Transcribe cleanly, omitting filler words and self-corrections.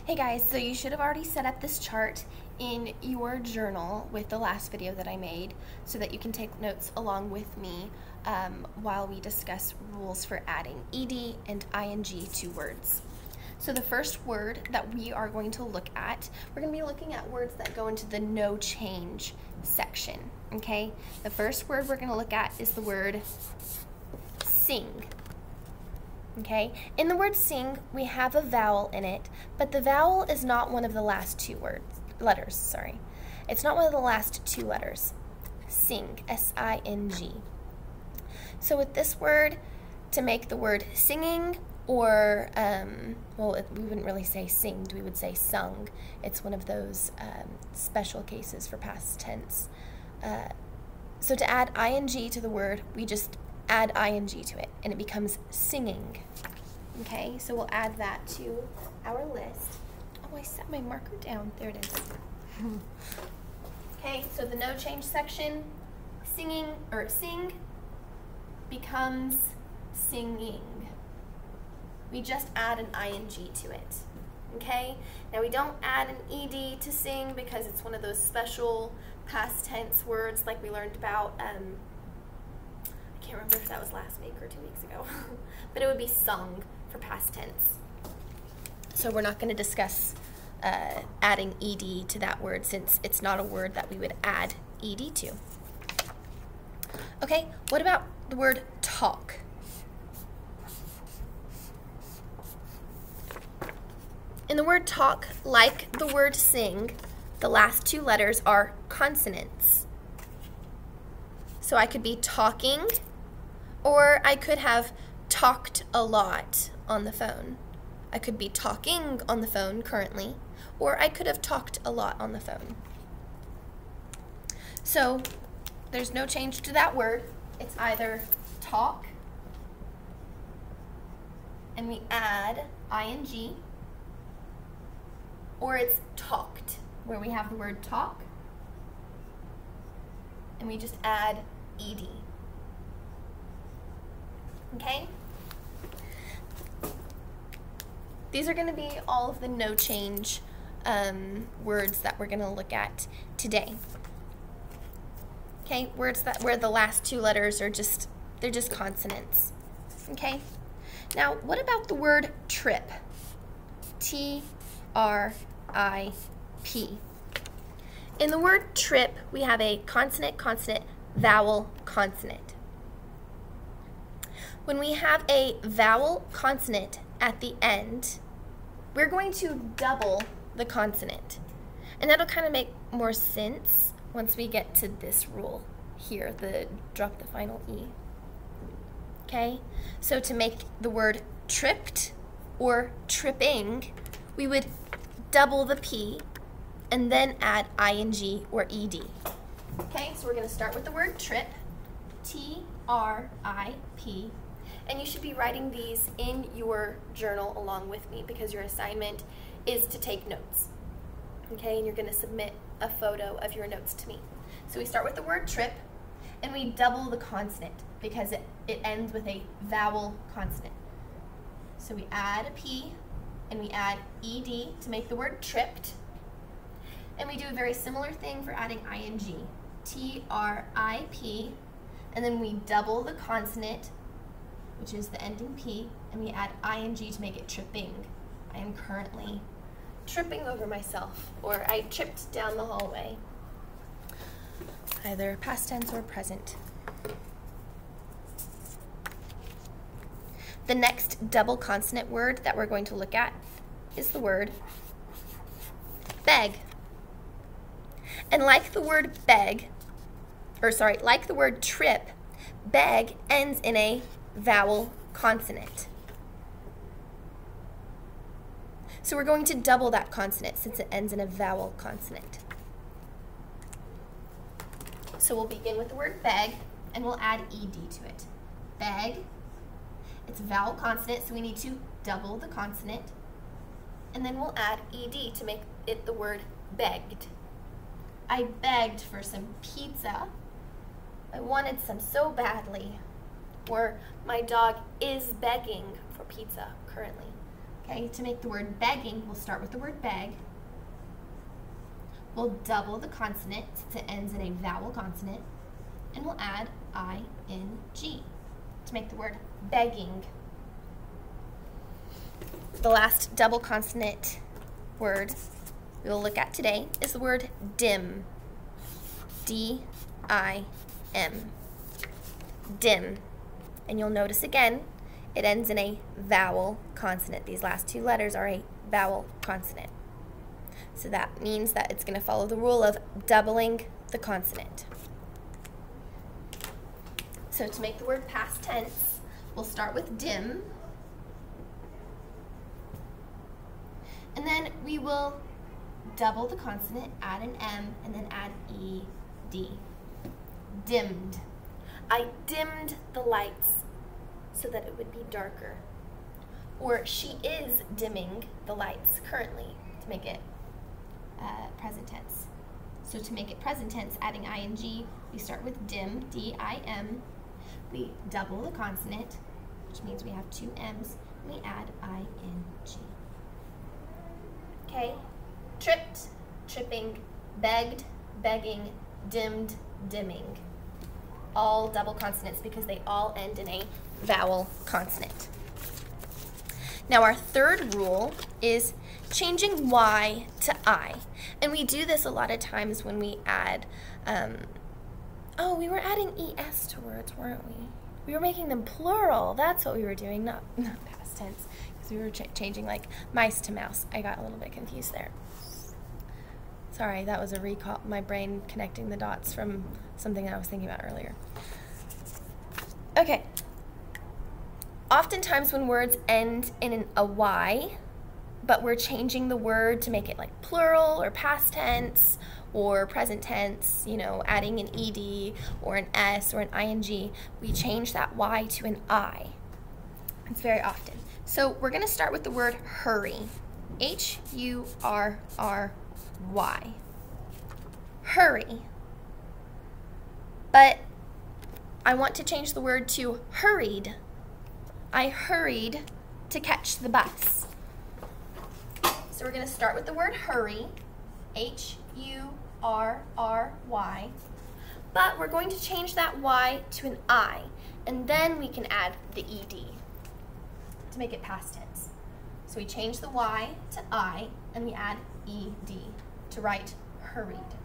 Hey guys, so you should have already set up this chart in your journal with the last video that I made so that you can take notes along with me while we discuss rules for adding ed and ing to words. So the first word that we are going to look at, we're going to be looking at words that go into the no change section, okay? The first word we're going to look at is the word sing. Okay, in the word sing, we have a vowel in it, but the vowel is not one of the last two letters. It's not one of the last two letters. Sing, S-I-N-G. So with this word, to make the word singing, or, we wouldn't really say singed, we would say sung. It's one of those special cases for past tense. So to add ing to the word, we just add ing to it, and it becomes singing. Okay, so we'll add that to our list. Oh, I set my marker down. There it is. Okay, so the no change section, singing, or sing, becomes singing. We just add an ing to it. Okay, now we don't add an ed to sing because it's one of those special past tense words like we learned about I can't remember if that was last week or 2 weeks ago, but it would be sung for past tense. So we're not going to discuss adding ed to that word since it's not a word that we would add ed to. Okay, what about the word talk? In the word talk, like the word sing, the last two letters are consonants. So I could be talking, or I could have talked a lot on the phone. I could be talking on the phone currently, or I could have talked a lot on the phone. So there's no change to that word. It's either talk, and we add ing, or it's talked, where we have the word talk, and we just add ed. Okay? These are going to be all of the no change words that we're going to look at today. Okay? Words where the last two letters are they're just consonants. Okay? Now, what about the word trip? T-R-I-P. In the word trip, we have a consonant, consonant, vowel, consonant. When we have a vowel consonant at the end, we're going to double the consonant. And that'll kind of make more sense once we get to this rule here, drop the final E. Okay? So to make the word tripped or tripping, we would double the P and then add ing or ed. Okay, so we're going to start with the word trip, T-R-I-P, and you should be writing these in your journal along with me because your assignment is to take notes. Okay, and you're going to submit a photo of your notes to me. So we start with the word trip, and we double the consonant because it ends with a vowel consonant. So we add a P, and we add ed to make the word tripped. And we do a very similar thing for adding ing, T-R-I-P, and then we double the consonant, which is the ending P, and we add ing to make it tripping. I am currently tripping over myself, or I tripped down the hallway. Either past tense or present. The next double consonant word that we're going to look at is the word beg. And like the word like the word trip, beg ends in a vowel consonant. So we're going to double that consonant since it ends in a vowel consonant. So we'll begin with the word beg, and we'll add ed to it. Beg. It's a vowel consonant, so we need to double the consonant. And then we'll add ed to make it the word begged. I begged for some pizza. I wanted some so badly. Or my dog is begging for pizza currently. Okay, to make the word begging, we'll start with the word beg. We'll double the consonant since it ends in a vowel consonant, and we'll add ing to make the word begging. The last double consonant word we will look at today is the word dim. D-I-M. Dim. And you'll notice again, it ends in a vowel consonant. These last two letters are a vowel consonant. So that means that it's going to follow the rule of doubling the consonant. So to make the word past tense, we'll start with dim. And then we will double the consonant, add an M, and then add E-D. Dimmed. I dimmed the lights so that it would be darker. Or she is dimming the lights currently, to make it present tense. So to make it present tense, adding ing, we start with dim, D-I-M. We double the consonant, which means we have two M's, and we add ing. Okay? Tripped, tripping, begged, begging, dimmed, dimming. All double consonants because they all end in a vowel consonant. Now our third rule is changing Y to I. And we do this a lot of times when we add, we were adding ES to words, weren't we? We were making them plural. That's what we were doing, not past tense. Because we were changing like mice to mouse. I got a little bit confused there. Sorry, that was a recall, my brain connecting the dots from something I was thinking about earlier. Okay. Oftentimes when words end in a Y, but we're changing the word to make it like plural or past tense or present tense, you know, adding an ED or an S or an ING, we change that Y to an I. It's very often. So we're gonna start with the word hurry. H-U-R-R-Y. Hurry. But I want to change the word to hurried. I hurried to catch the bus. So we're going to start with the word hurry, H-U-R-R-Y, but we're going to change that Y to an I, and then we can add the ED to make it past tense. So we change the Y to I, and we add ED to write hurried.